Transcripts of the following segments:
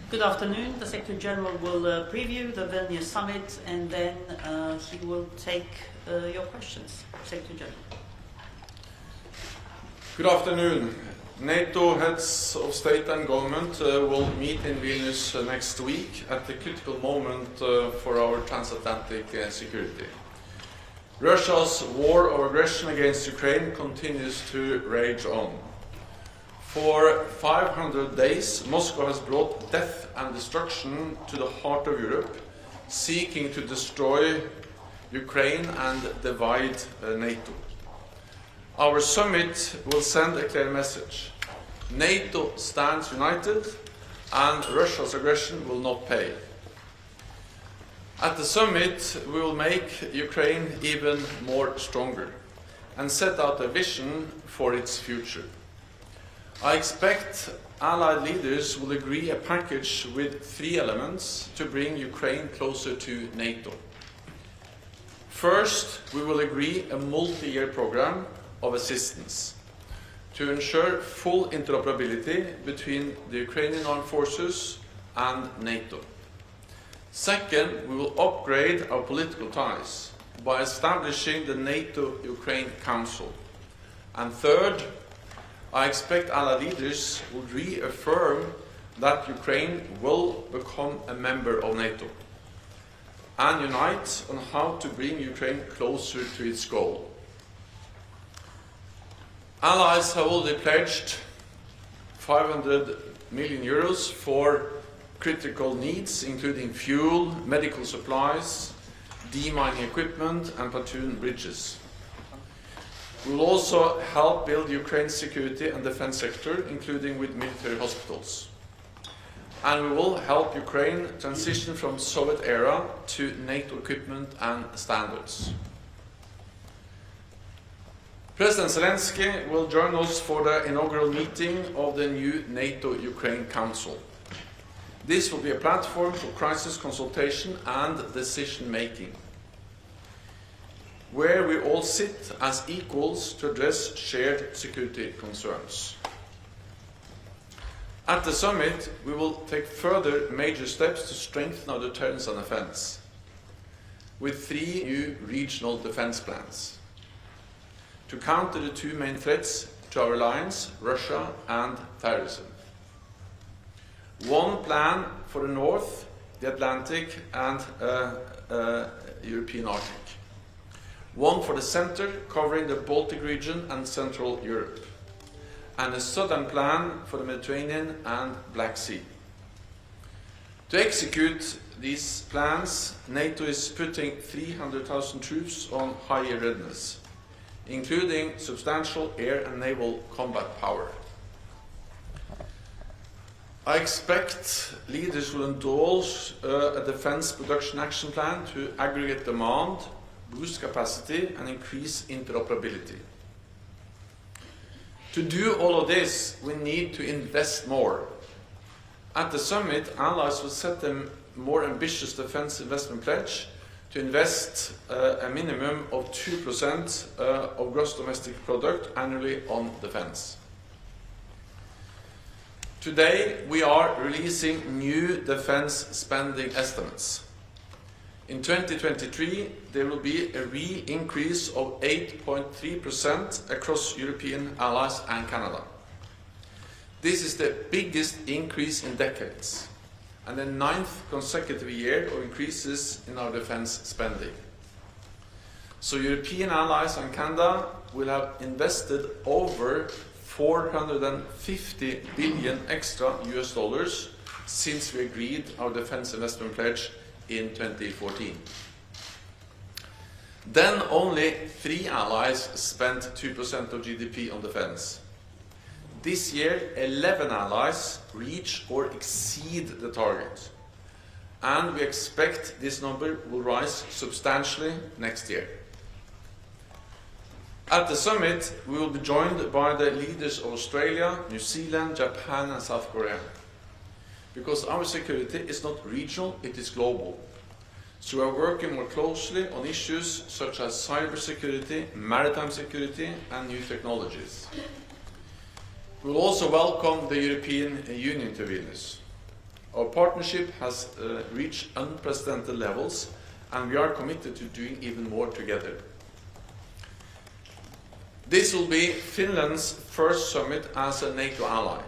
Good afternoon. The Secretary General will preview the Vilnius summit and then he will take your questions. Secretary General. Good afternoon. NATO heads of state and government will meet in Vilnius next week at the critical moment for our transatlantic security. Russia's war of aggression against Ukraine continues to rage on. For 500 days, Moscow has brought death and destruction to the heart of Europe, seeking to destroy Ukraine and divide NATO. Our summit will send a clear message. NATO stands united and Russia's aggression will not pay. At the summit, we will make Ukraine even more stronger and set out a vision for its future. I expect Allied leaders will agree a package with 3 elements to bring Ukraine closer to NATO. First, we will agree a multi-year program of assistance to ensure full interoperability between the Ukrainian armed forces and NATO. Second, we will upgrade our political ties by establishing the NATO-Ukraine Council. And third, I expect Allied leaders will reaffirm that Ukraine will become a member of NATO and unite on how to bring Ukraine closer to its goal. Allies have already pledged 500 million euros for critical needs, including fuel, medical supplies, demining equipment and platoon bridges. We will also help build Ukraine's security and defense sector, including with military hospitals. And we will help Ukraine transition from Soviet era to NATO equipment and standards. President Zelensky will join us for the inaugural meeting of the new NATO-Ukraine Council. This will be a platform for crisis consultation and decision-making, where we all sit as equals to address shared security concerns. At the summit, we will take further major steps to strengthen our deterrence and defense, with 3 new regional defense plans to counter the 2 main threats to our alliance, Russia and terrorism. 1 plan for the North, the Atlantic and European Arctic. 1 for the center, covering the Baltic region and Central Europe. And a southern plan for the Mediterranean and Black Sea. To execute these plans, NATO is putting 300,000 troops on higher readiness, including substantial air and naval combat power. I expect leaders will endorse a defense production action plan to aggregate demand, boost capacity and increase interoperability. To do all of this, we need to invest more. At the summit, allies will set a more ambitious defense investment pledge to invest a minimum of 2% of gross domestic product annually on defense. Today, we are releasing new defense spending estimates. In 2023, there will be a real increase of 8.3% across European allies and Canada. This is the biggest increase in decades, and the 9th consecutive year of increases in our defense spending. So European allies and Canada will have invested over 450 billion extra US dollars since we agreed our defense investment pledge in 2014. Then only 3 allies spent 2% of GDP on defense. This year, 11 allies reach or exceed the target. And we expect this number will rise substantially next year. At the summit, we will be joined by the leaders of Australia, New Zealand, Japan and South Korea. Because our security is not regional, it is global. So we are working more closely on issues such as cybersecurity, maritime security and new technologies. We will also welcome the European Union to Vilnius. Our partnership has reached unprecedented levels, and we are committed to doing even more together. This will be Finland's first summit as a NATO ally,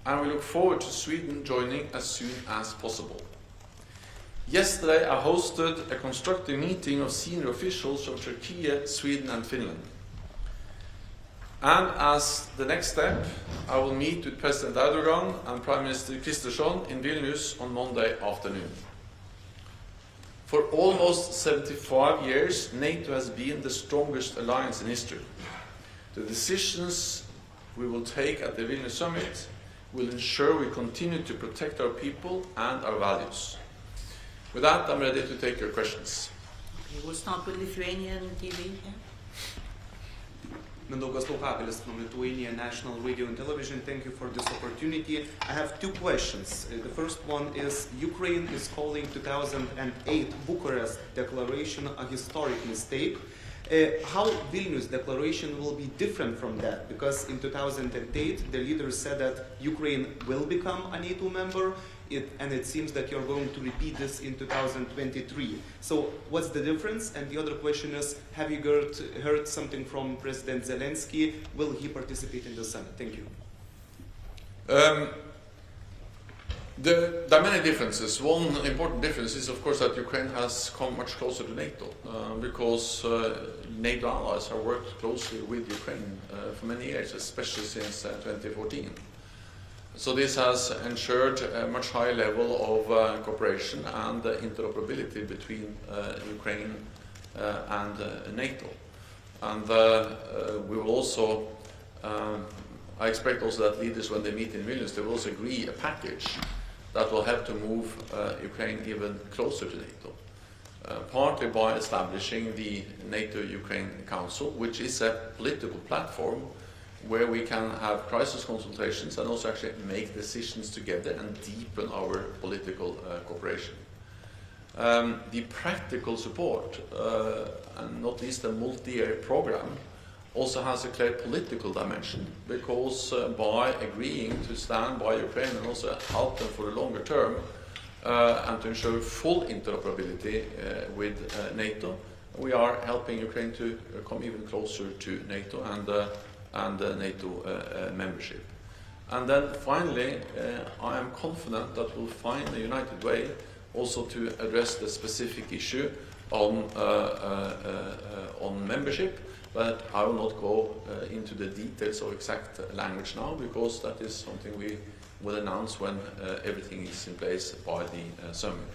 and we look forward to Sweden joining as soon as possible. Yesterday I hosted a constructive meeting of senior officials from Turkey, Sweden and Finland. And as the next step, I will meet with President Erdogan and Prime Minister Kristersson in Vilnius on Monday afternoon. For almost 75 years, NATO has been the strongest alliance in history. The decisions we will take at the Vilnius summit will ensure we continue to protect our people and our values. With that, I'm ready to take your questions. Okay, we'll start with Lithuanian TV. Yeah? Mindaugas Laukabelis from Lithuania National Radio and Television. Thank you for this opportunity. I have two questions. The first one is, Ukraine is calling 2008 Bucharest Declaration a historic mistake. How Vilnius Declaration will be different from that? Because in 2008 the leaders said that Ukraine will become a NATO member, and it seems that you're going to repeat this in 2023. So what's the difference? And the other question is, have you heard something from President Zelensky? Will he participate in the summit? Thank you. There are many differences. One important difference is, of course, that Ukraine has come much closer to NATO because NATO allies have worked closely with Ukraine for many years, especially since 2014. So this has ensured a much higher level of cooperation and interoperability between Ukraine and NATO. And we will also, I expect also that leaders, when they meet in Vilnius, they will also agree a package that will help to move Ukraine even closer to NATO. Partly by establishing the NATO-Ukraine Council, which is a political platform where we can have crisis consultations and also actually make decisions together and deepen our political cooperation. The practical support, and not least the multi-year program, also has a clear political dimension, because by agreeing to stand by Ukraine and also help them for the longer term and to ensure full interoperability with NATO, we are helping Ukraine to come even closer to NATO and NATO membership. And then finally, I am confident that we'll find a united way also to address the specific issue on membership. But I will not go into the details of exact language now, because that is something we will announce when everything is in place by the summit.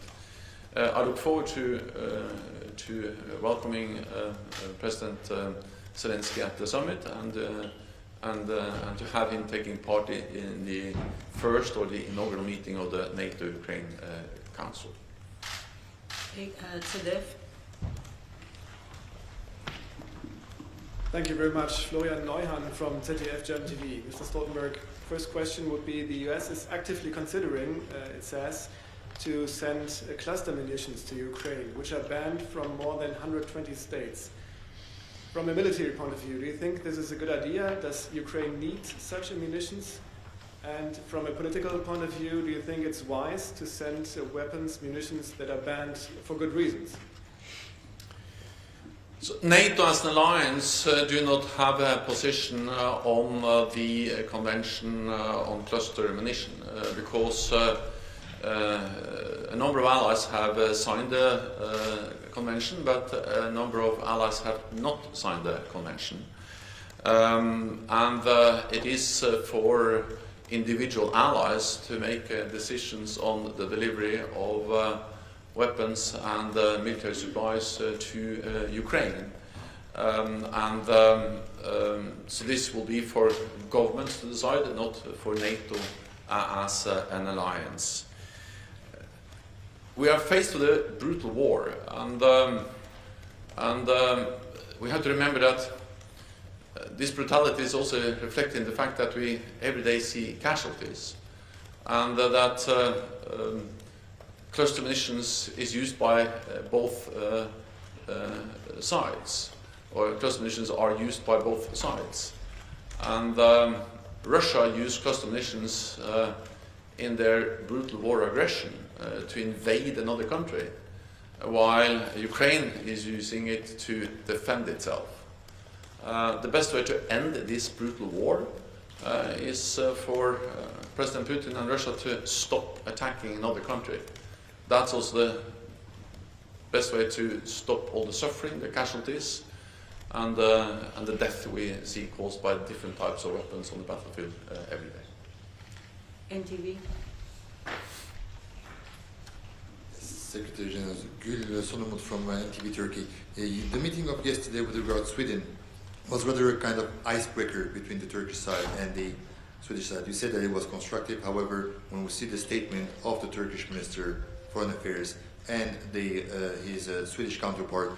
I look forward to welcoming President Zelensky at the summit and to have him taking part in the first or the inaugural meeting of the NATO-Ukraine Council. Okay, Tadef. Thank you very much. Florian Neuhan from ZDF German TV. Mr. Stoltenberg, first question would be, the US is actively considering, it says, to send cluster munitions to Ukraine, which are banned from more than 120 states. From a military point of view, do you think this is a good idea? Does Ukraine need such munitions? And from a political point of view, do you think it's wise to send weapons, munitions that are banned for good reasons? So NATO as an alliance do not have a position on the Convention on Cluster Ammunition because a number of allies have signed the convention, but a number of allies have not signed the convention. And it is for individual allies to make decisions on the delivery of weapons and military supplies to Ukraine. So this will be for governments to decide, not for NATO as an alliance. We are faced with a brutal war, and we have to remember that this brutality is also reflected in the fact that we every day see casualties, and that cluster munitions is used by both sides, or cluster munitions are used by both sides. And Russia used cluster munitions in their brutal war aggression to invade another country, while Ukraine is using it to defend itself. The best way to end this brutal war is for President Putin and Russia to stop attacking another country. That's also the best way to stop all the suffering, the casualties, and the death we see caused by different types of weapons on the battlefield every day. NTV. Secretary General Gül Solomon from NTV Turkey. The meeting of yesterday with regard to Sweden was rather a kind of icebreaker between the Turkish side and the Swedish side. You said that it was constructive. However, when we see the statement of the Turkish Minister of Foreign Affairs and his Swedish counterpart,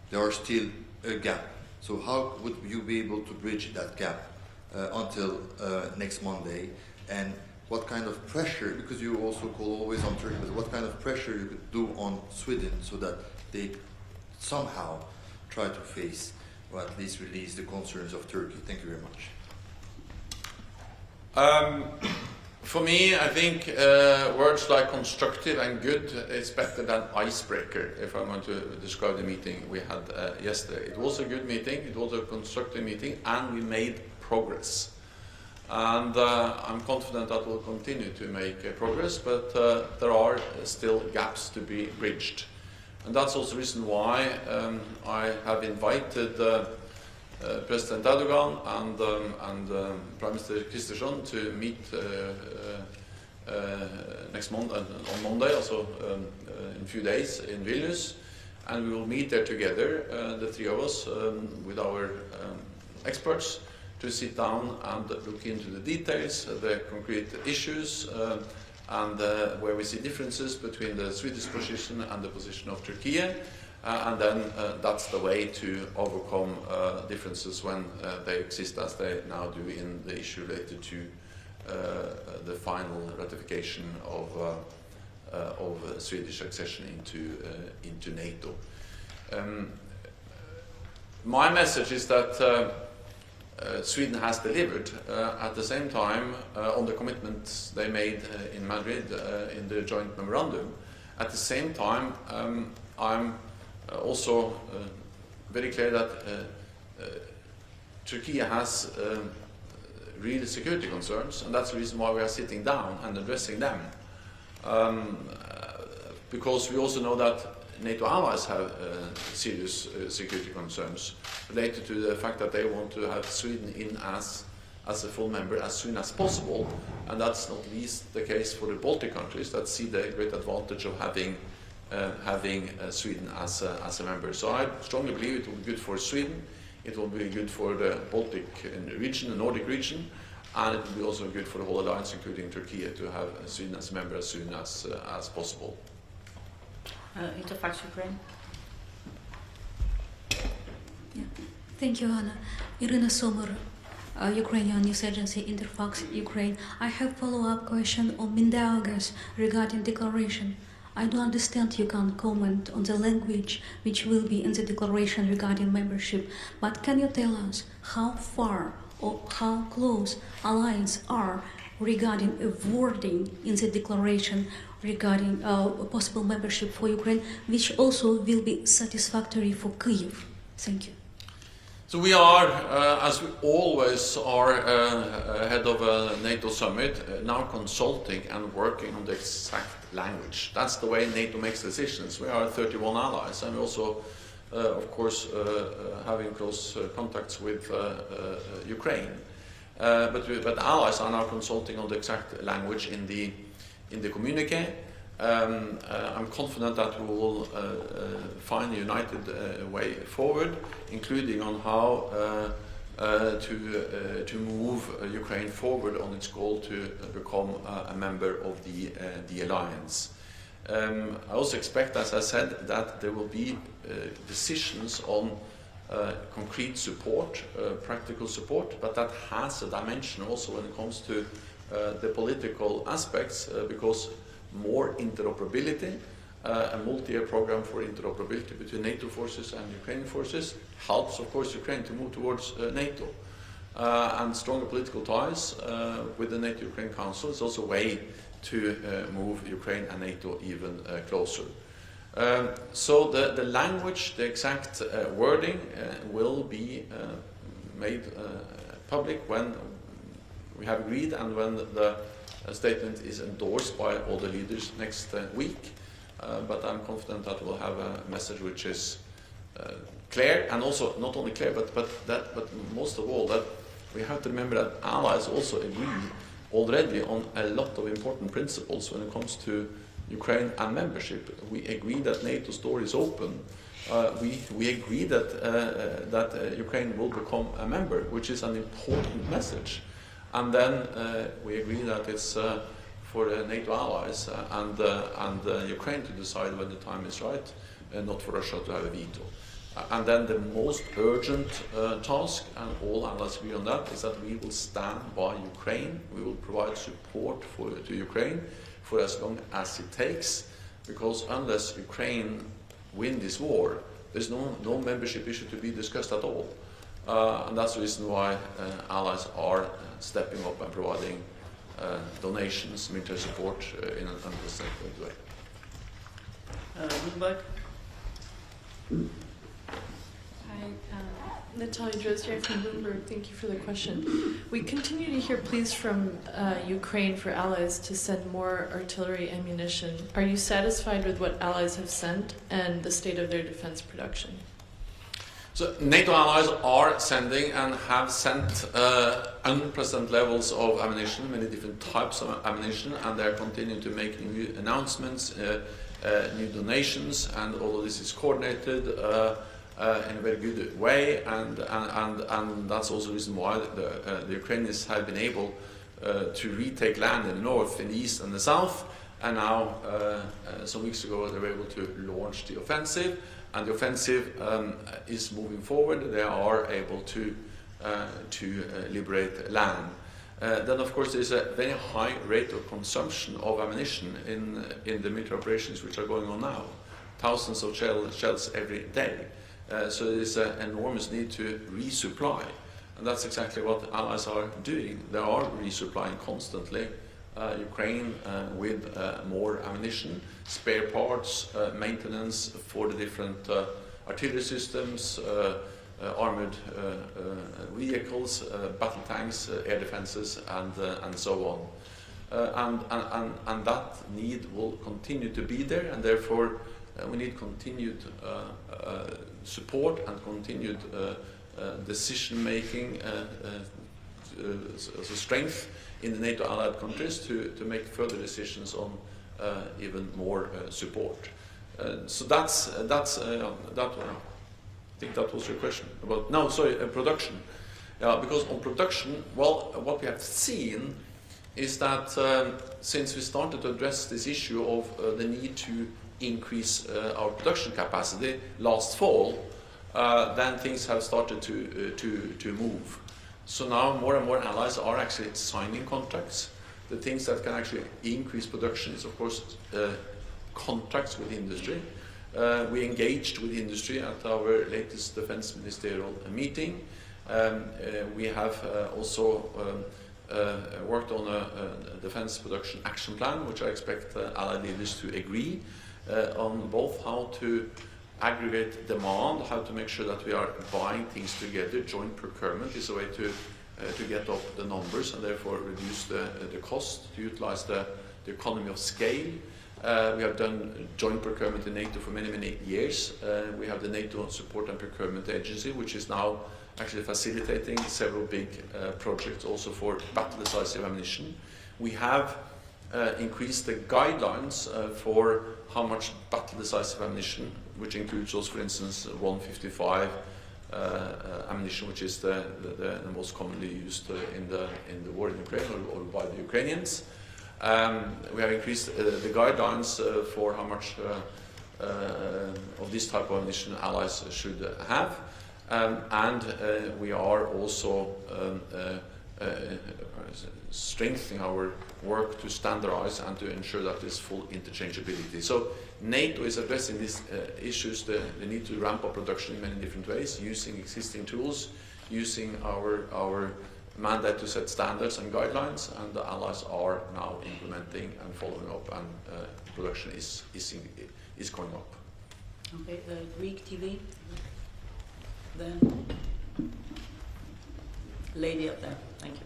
there are still a gap. So how would you be able to bridge that gap until next Monday? And what kind of pressure, because you also call always on Turkey, but what kind of pressure you could do on Sweden so that they somehow try to face or at least release the concerns of Turkey? Thank you very much. For me, I think words like constructive and good is better than icebreaker, if I want to describe the meeting we had yesterday. It was a good meeting, it was a constructive meeting, and we made progress. And I'm confident that we'll continue to make progress, but there are still gaps to be bridged. And that's also the reason why I have invited President Erdogan and Prime Minister Kristersson to meet next month, on Monday, also in a few days in Vilnius, and we will meet there together, the three of us, with our experts, to sit down and look into the details, the concrete issues, and where we see differences between the Swedish position and the position of Turkey. And then that's the way to overcome differences when they exist, as they now do in the issue related to the final ratification of Swedish accession into NATO. My message is that Sweden has delivered at the same time on the commitments they made in Madrid in the joint memorandum. At the same time, I'm also very clear that Turkey has real security concerns, and that's the reason why we are sitting down and addressing them. Because we also know that NATO allies have serious security concerns related to the fact that they want to have Sweden in as a full member as soon as possible, and that's not least the case for the Baltic countries that see the great advantage of having Sweden as a member. So I strongly believe it will be good for Sweden, it will be good for the Baltic region, the Nordic region, and it will be also good for the whole alliance, including Turkey, to have Sweden as a member as soon as possible. Interfax Ukraine. Yeah. Thank you, Anna. Irina Sommer, Ukrainian news agency Interfax Ukraine. I have follow-up question on Mindaugas regarding declaration. I do understand you can't comment on the language which will be in the declaration regarding membership, but can you tell us how far or how close alliance are regarding a wording in the declaration regarding possible membership for Ukraine, which also will be satisfactory for Kyiv? Thank you. So we are, as we always are ahead of a NATO summit, now consulting and working on the exact language. That's the way NATO makes decisions. We are 31 allies, and we also, of course, having close contacts with Ukraine. But allies are now consulting on the exact language in the communique. I'm confident that we will find a united way forward, including on how to move Ukraine forward on its goal to become a member of the alliance. I also expect, as I said, that there will be decisions on concrete support, practical support, but that has a dimension also when it comes to the political aspects, because more interoperability, a multi-year program for interoperability between NATO forces and Ukrainian forces helps, of course, Ukraine to move towards NATO. and stronger political ties with the NATO-Ukraine Council is also a way to move Ukraine and NATO even closer. So the language, the exact wording will be made public when we have agreed and when the statement is endorsed by all the leaders next week. But I'm confident that we'll have a message which is clear, and also not only clear, but most of all that we have to remember that allies also agree already on a lot of important principles when it comes to Ukraine and membership. We agree that NATO's door is open. We agree that Ukraine will become a member, which is an important message. And then we agree that it's for the NATO allies and Ukraine to decide when the time is right, not for Russia to have a veto. And then the most urgent task, and all allies agree on that, is that we will stand by Ukraine. We will provide support to Ukraine for as long as it takes, because unless Ukraine win this war, there's no membership issue to be discussed at all. And that's the reason why allies are stepping up and providing donations, military support in an unprecedented way. Bloomberg. Hi, Natalia Drozdiak from Bloomberg. Thank you for the question. We continue to hear pleas from Ukraine for allies to send more artillery ammunition. Are you satisfied with what allies have sent and the state of their defense production? So NATO allies are sending and have sent unprecedented levels of ammunition, many different types of ammunition, and they're continuing to make new announcements, new donations, and all of this is coordinated in a very good way, and that's also the reason why the Ukrainians have been able to retake land in the north, in the east and the south, and now some weeks ago they were able to launch the offensive. And the offensive is moving forward. They are able to liberate land. Then, of course, there is a very high rate of consumption of ammunition in the military operations which are going on now. Thousands of shells every day. So there is an enormous need to resupply. And that's exactly what allies are doing. They are resupplying constantly Ukraine with more ammunition, spare parts, maintenance for the different artillery systems, armored vehicles, battle tanks, air defenses, and so on. And that need will continue to be there, and therefore we need continued support and continued decision-making strength in the NATO allied countries to make further decisions on even more support. So that's that. I think that was your question about. No, sorry, production. Because on production, well, what we have seen is that since we started to address this issue of the need to increase our production capacity last fall, then things have started to move. So now more and more allies are actually signing contracts. The things that can actually increase production is, of course, contracts with industry. We engaged with industry at our latest defense ministerial meeting. We have also worked on a defense production action plan, which I expect allied leaders to agree on both how to aggregate demand, how to make sure that we are buying things together. Joint procurement is a way to get up the numbers and therefore reduce the cost, to utilize the economy of scale. We have done joint procurement in NATO for many years. We have the NATO Support and Procurement Agency, which is now actually facilitating several big projects also for battle-decisive ammunition. We have increased the guidelines for how much battle-decisive ammunition, which includes also, for instance, 155 ammunition, which is the most commonly used in the war in Ukraine or by the Ukrainians. We have increased the guidelines for how much of this type of ammunition allies should have, and we are also strengthening our work to standardize and to ensure that there's full interchangeability. So NATO is addressing these issues, the need to ramp up production in many different ways, using existing tools, using our mandate to set standards and guidelines, and the allies are now implementing and following up, and production is going up. Okay, Greek TV. Then, lady up there. Thank you.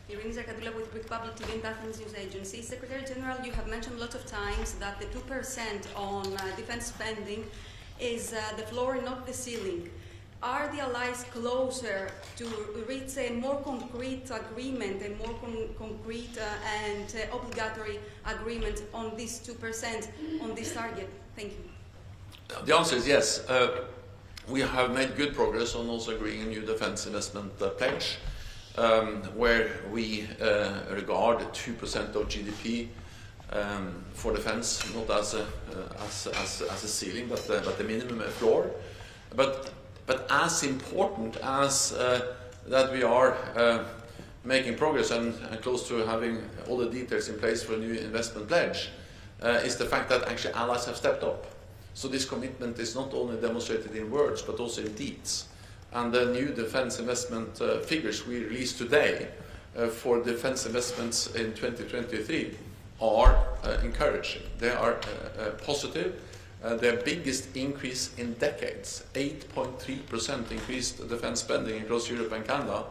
Irene Zakadula with Greek Public TV and Athens News Agency. Secretary General, you have mentioned a lot of times that the 2% on defense spending is the floor and not the ceiling. Are the allies closer to reach a more concrete agreement, a more concrete and obligatory agreement on this 2%, on this target? Thank you. The answer is yes. We have made good progress on also agreeing a new defense investment pledge, where we regard 2% of GDP for defense not as a ceiling, but the minimum floor. But as important as that we are making progress and close to having all the details in place for a new investment pledge, is the fact that actually allies have stepped up. So this commitment is not only demonstrated in words, but also in deeds. And the new defense investment figures we released today for defense investments in 2023 are encouraging. They are positive. Their biggest increase in decades, 8.3% increased defense spending across Europe and Canada.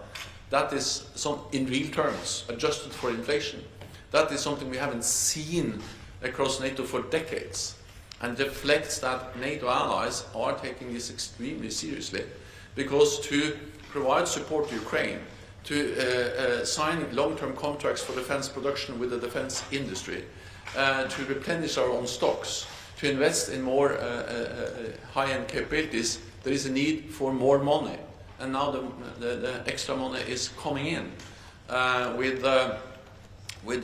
That is in real terms, adjusted for inflation. That is something we haven't seen across NATO for decades, and reflects that NATO allies are taking this extremely seriously, because to provide support to Ukraine, to sign long-term contracts for defense production with the defense industry, to replenish our own stocks, to invest in more high-end capabilities, there is a need for more money. And now the extra money is coming in with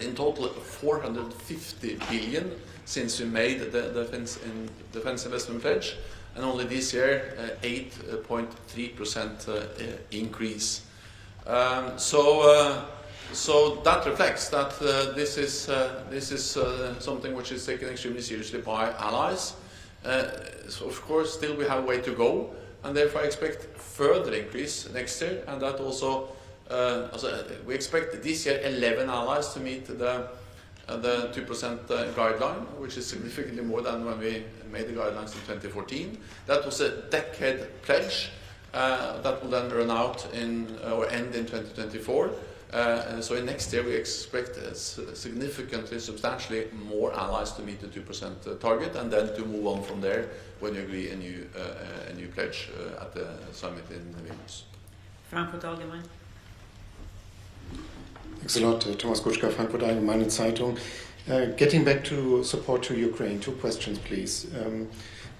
in total 450 billion since we made the defense investment pledge, and only this year 8.3% increase. So that reflects that this is something which is taken extremely seriously by allies. So of course, still we have a way to go, and therefore I expect further increase next year. And that also, we expect this year 11 allies to meet the 2% guideline, which is significantly more than when we made the guidelines in 2014. That was a decade pledge that will then run out or end in 2024. So in next year we expect significantly, substantially more allies to meet the 2% target, and then to move on from there when you agree a new pledge at the summit in Vilnius. Frankfurt Allgemein. Thanks a lot, Thomas Guschka, Frankfurt Allgemeine Zeitung. Getting back to support to Ukraine, two questions, please.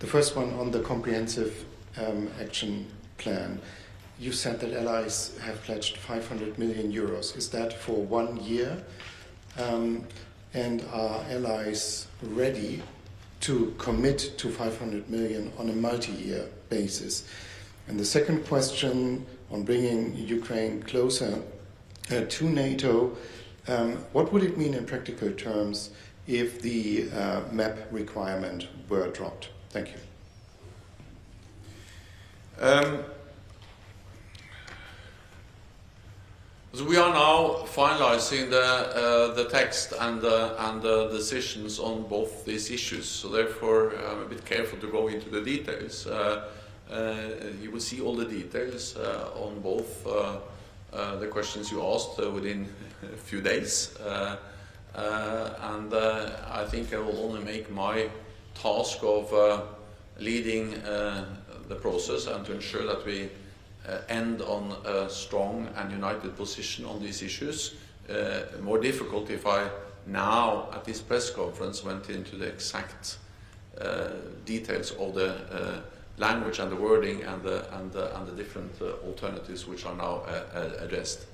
The first one on the comprehensive action plan. You said that allies have pledged 500 million euros. Is that for 1 year? And are allies ready to commit to 500 million on a multi-year basis? And the second question on bringing Ukraine closer to NATO, what would it mean in practical terms if the map requirement were dropped? Thank you. So we are now finalizing the text and the decisions on both these issues. So therefore, I'm a bit careful to go into the details. You will see all the details on both the questions you asked within a few days. And I think I will only make my task of leading the process and to ensure that we end on a strong and united position on these issues. More difficult if I now at this press conference went into the exact details of the language and the wording and the different alternatives which are now addressed.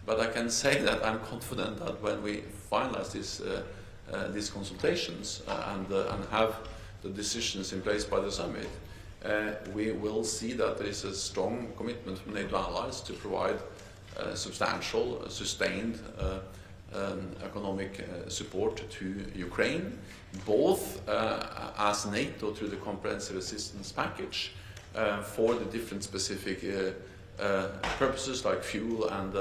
But I can say that I'm confident that when we finalize these consultations and have the decisions in place by the summit, we will see that there is a strong commitment from NATO allies to provide substantial, sustained economic support to Ukraine, both as NATO through the comprehensive assistance package, for the different specific purposes like fuel and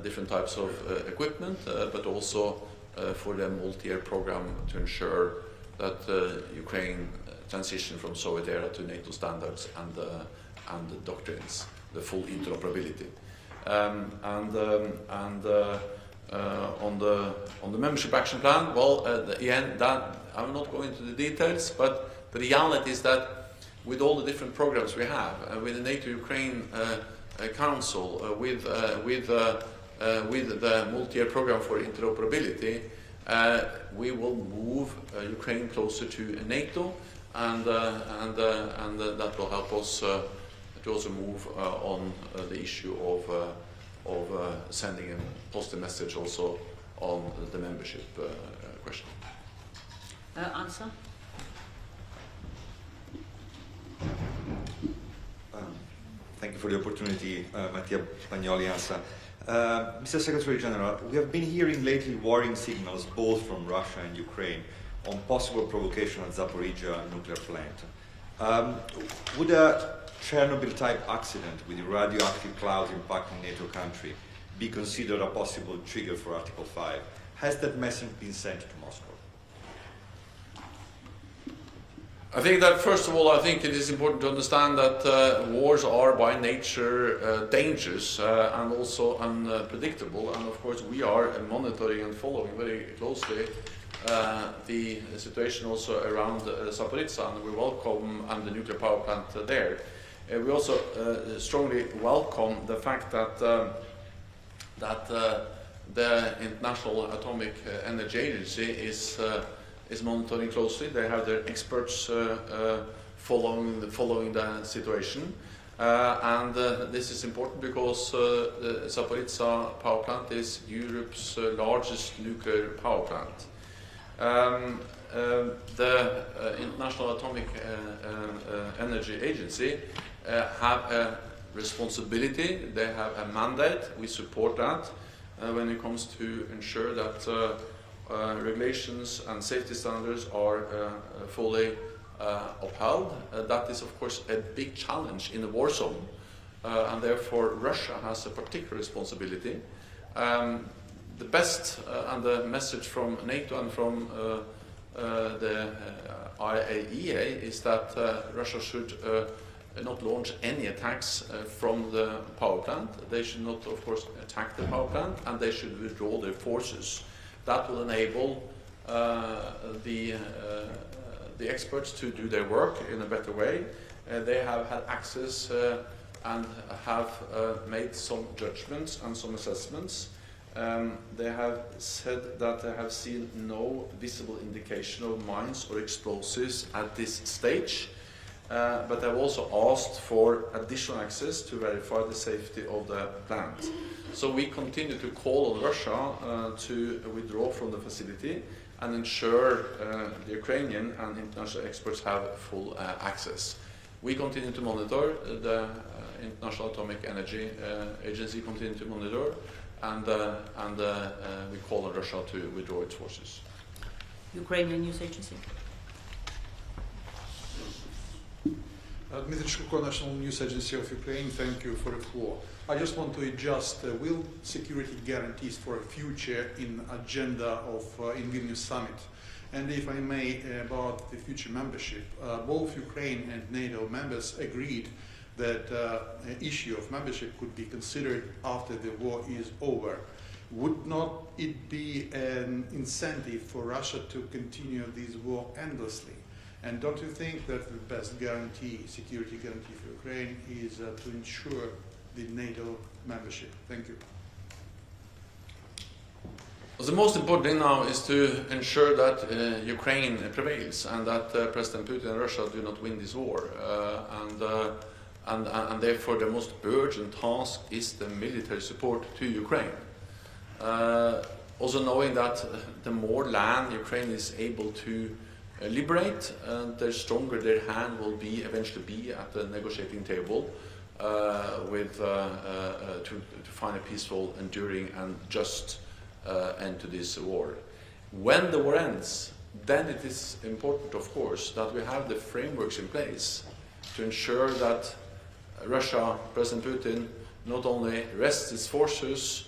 different types of equipment, but also for the multi-year program to ensure that Ukraine transition from Soviet era to NATO standards and the doctrines, the full interoperability. On the membership action plan, well, again, that I will not go into the details, but the reality is that with all the different programs we have, with the NATO-Ukraine Council, with the multi-year program for interoperability, we will move Ukraine closer to NATO, and that will help us to also move on the issue of sending a positive message also on the membership question. Answer? Thank you for the opportunity, Mattia Pagnoli ANSA. Mr. Secretary General, we have been hearing lately worrying signals both from Russia and Ukraine on possible provocation at Zaporizhzhia nuclear plant. Would a Chernobyl-type accident with radioactive clouds impacting NATO country be considered a possible trigger for Article 5? Has that message been sent to Moscow? I think that first of all, I think it is important to understand that wars are by nature dangerous and also unpredictable, and of course we are monitoring and following very closely the situation also around Zaporizhzhia, and we welcome the nuclear power plant there. We also strongly welcome the fact that the International Atomic Energy Agency is monitoring closely. They have their experts following the situation, and this is important because the Zaporizhzhia power plant is Europe's largest nuclear power plant. The International Atomic Energy Agency have a responsibility, they have a mandate, we support that when it comes to ensure that regulations and safety standards are fully upheld. That is of course a big challenge in the war zone, and therefore Russia has a particular responsibility. The best and the message from NATO and from the IAEA is that Russia should not launch any attacks from the power plant. They should not, of course, attack the power plant, and they should withdraw their forces. That will enable the experts to do their work in a better way. They have had access and have made some judgments and some assessments. They have said that they have seen no visible indication of mines or explosives at this stage, but they've also asked for additional access to verify the safety of the plant. So we continue to call on Russia to withdraw from the facility and ensure the Ukrainian and international experts have full access. We continue to monitor, the International Atomic Energy Agency continue to monitor, and we call on Russia to withdraw its forces. Ukrainian News Agency. Dmitry Shkuko, National News Agency of Ukraine, thank you for the floor. I just want to adjust, will security guarantees for a future in agenda of in Vilnius summit? And if I may, about the future membership, both Ukraine and NATO members agreed that an issue of membership could be considered after the war is over. Would not it be an incentive for Russia to continue this war endlessly? And don't you think that the best guarantee, security guarantee for Ukraine is to ensure the NATO membership? Thank you. Well, the most important thing now is to ensure that Ukraine prevails and that President Putin and Russia do not win this war. And therefore the most urgent task is the military support to Ukraine. Also knowing that the more land Ukraine is able to liberate, the stronger their hand will be eventually be at the negotiating table to find a peaceful, enduring and just end to this war. When the war ends, then it is important, of course, that we have the frameworks in place to ensure that Russia, President Putin, not only rests its forces,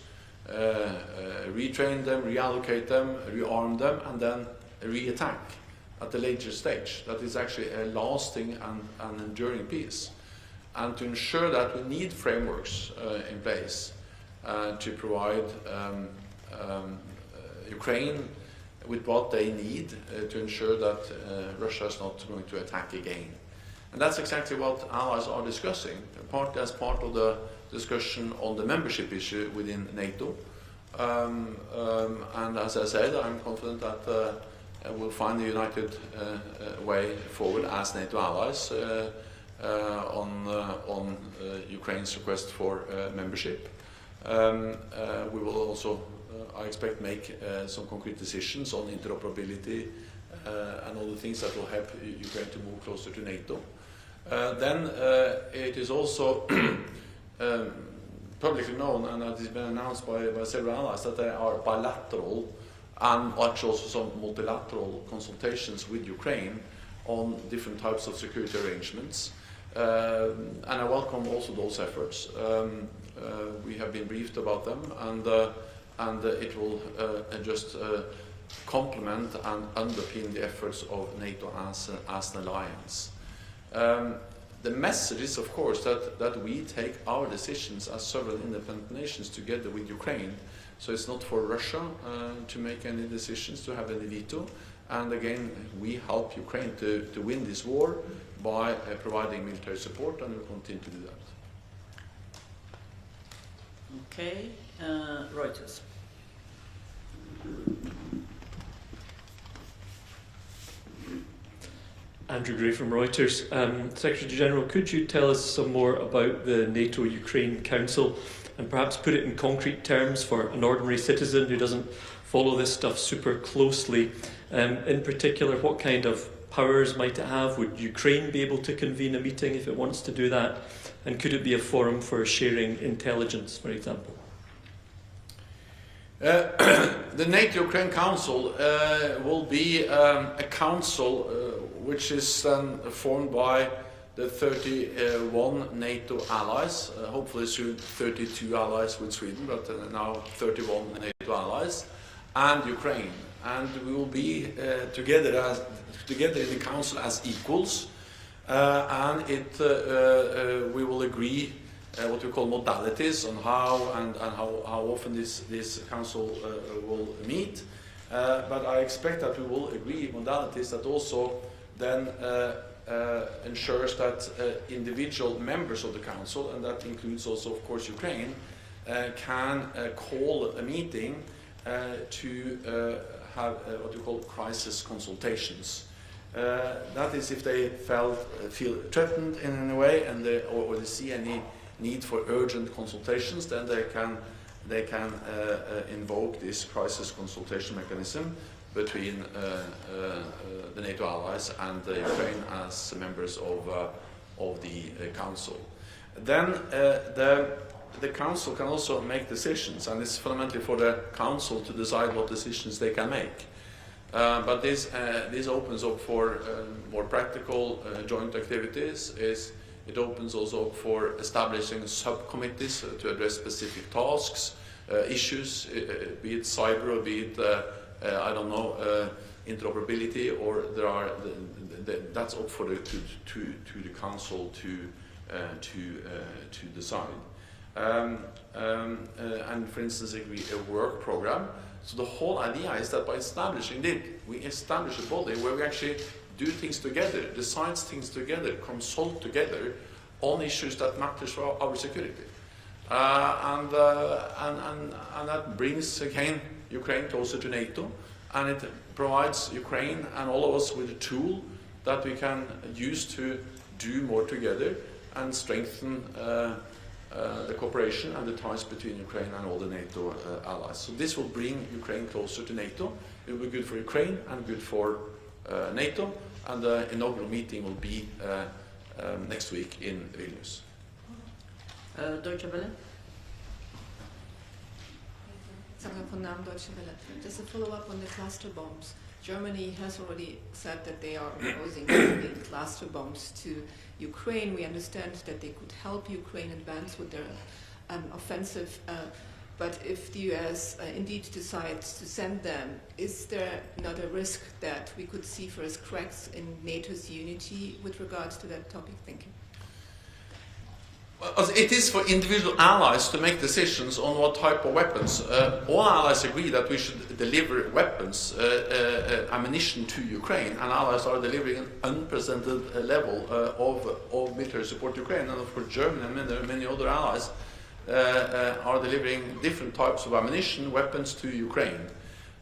retrain them, reallocate them, rearm them, and then re-attack at a later stage. That is actually a lasting and enduring peace. And to ensure that we need frameworks in place to provide Ukraine with what they need to ensure that Russia is not going to attack again. And that's exactly what allies are discussing, partly as part of the discussion on the membership issue within NATO. And as I said, I'm confident that we'll find a united way forward as NATO allies on Ukraine's request for membership. We will also, I expect, make some concrete decisions on interoperability and all the things that will help Ukraine to move closer to NATO. Then it is also publicly known, and that has been announced by several allies, that there are bilateral and actually also some multilateral consultations with Ukraine on different types of security arrangements. And I welcome also those efforts. We have been briefed about them, and it will just complement and underpin the efforts of NATO as an alliance. The message is, of course, that we take our decisions as several independent nations together with Ukraine. So it's not for Russia to make any decisions, to have any veto. And again, we help Ukraine to win this war by providing military support, and we'll continue to do that. Okay, Reuters. Andrew Gray from Reuters. Secretary General, could you tell us some more about the NATO-Ukraine Council and perhaps put it in concrete terms for an ordinary citizen who doesn't follow this stuff super closely? In particular, what kind of powers might it have? Would Ukraine be able to convene a meeting if it wants to do that? And could it be a forum for sharing intelligence, for example? The NATO-Ukraine Council will be a council which is then formed by the 31 NATO allies, hopefully soon 32 allies with Sweden, but now 31 NATO allies, and Ukraine. And we will be together in the council as equals, and we will agree what we call modalities on how and how often this council will meet. But I expect that we will agree modalities that also then ensures that individual members of the council, and that includes also, of course, Ukraine, can call a meeting to have what we call crisis consultations. That is, if they feel threatened in any way, and or they see any need for urgent consultations, then they can invoke this crisis consultation mechanism between the NATO allies and Ukraine as members of the council. Then the council can also make decisions, and it's fundamentally for the council to decide what decisions they can make. But this opens up for more practical joint activities. It opens also up for establishing subcommittees to address specific tasks, issues, be it cyber or be it I don't know, interoperability, or there are that's up for the council to decide. And for instance, a work program. So the whole idea is that by establishing it, we establish a body where we actually do things together, decide things together, consult together on issues that matter for our security. And that brings, again, Ukraine closer to NATO, and it provides Ukraine and all of us with a tool that we can use to do more together and strengthen the cooperation and the ties between Ukraine and all the NATO allies. So this will bring Ukraine closer to NATO. It will be good for Ukraine and good for NATO, and the inaugural meeting will be next week in Vilnius. Deutsche Welle. von Namen Deutsche Welle. Just a follow-up on the cluster bombs. Germany has already said that they are opposing sending cluster bombs to Ukraine. We understand that they could help Ukraine advance with their offensive. But if the US indeed decides to send them, is there not a risk that we could see first cracks in NATO's unity with regards to that topic? Thank you. Well, it is for individual allies to make decisions on what type of weapons. All allies agree that we should deliver weapons, ammunition to Ukraine, and allies are delivering an unprecedented level of military support to Ukraine. And of course, Germany and many other allies are delivering different types of ammunition, weapons to Ukraine.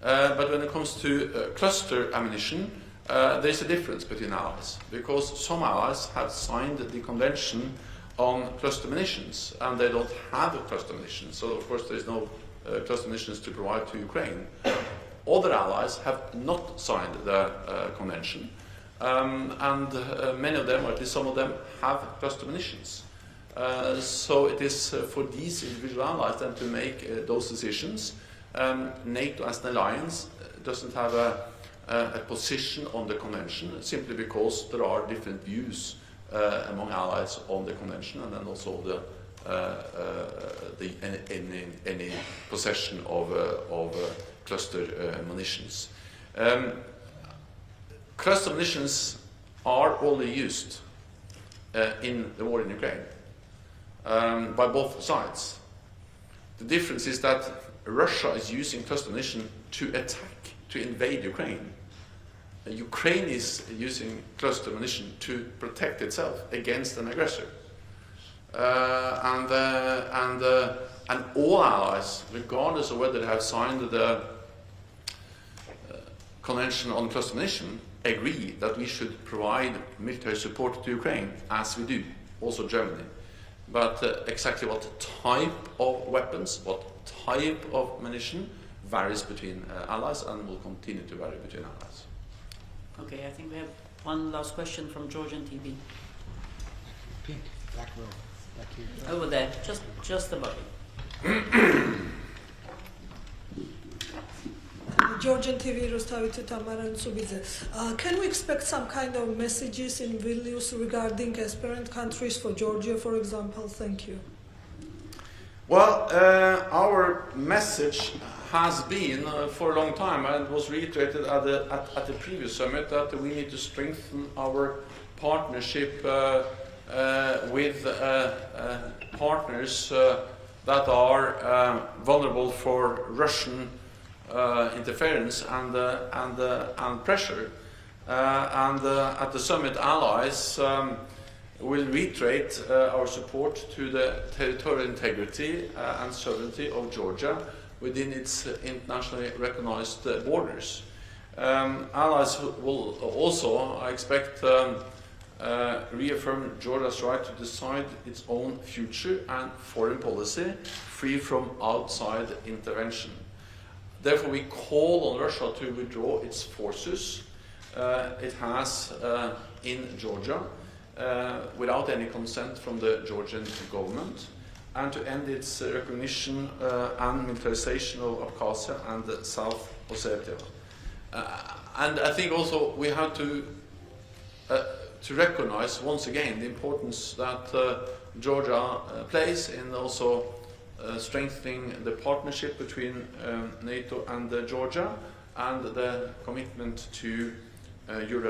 But when it comes to cluster ammunition, there is a difference between allies, because some allies have signed the convention on cluster munitions, and they don't have cluster munitions, so of course there is no cluster munitions to provide to Ukraine. Other allies have not signed the convention, and many of them, or at least some of them, have cluster munitions. So it is for these individual allies then to make those decisions. NATO as an alliance doesn't have a position on the convention, simply because there are different views among allies on the convention, and then also any possession of cluster munitions. Cluster munitions are only used in the war in Ukraine by both sides. The difference is that Russia is using cluster munition to attack, to invade Ukraine. Ukraine is using cluster munition to protect itself against an aggressor. And all allies, regardless of whether they have signed the Convention on Cluster Munition, agree that we should provide military support to Ukraine, as we do, also Germany. But exactly what type of weapons, what type of munition, varies between allies and will continue to vary between allies. Okay, I think we have one last question from Georgian TV. Pink, back row, back here. Over there, just above you. Georgian TV, Rostavite Tamaran Subidze. Can we expect some kind of messages in Vilnius regarding aspirant countries for Georgia, for example? Thank you. Well, our message has been for a long time, and was reiterated at the previous summit, that we need to strengthen our partnership with partners that are vulnerable for Russian interference and pressure. At the summit, allies will reiterate our support to the territorial integrity and sovereignty of Georgia within its internationally recognized borders. Allies will also, I expect, reaffirm Georgia's right to decide its own future and foreign policy, free from outside intervention. Therefore, we call on Russia to withdraw its forces it has in Georgia without any consent from the Georgian government, and to end its recognition and militarization of Abkhazia and South Ossetia. And I think also we have to recognize once again the importance that Georgia plays in also strengthening the partnership between NATO and Georgia, and the commitment to Euro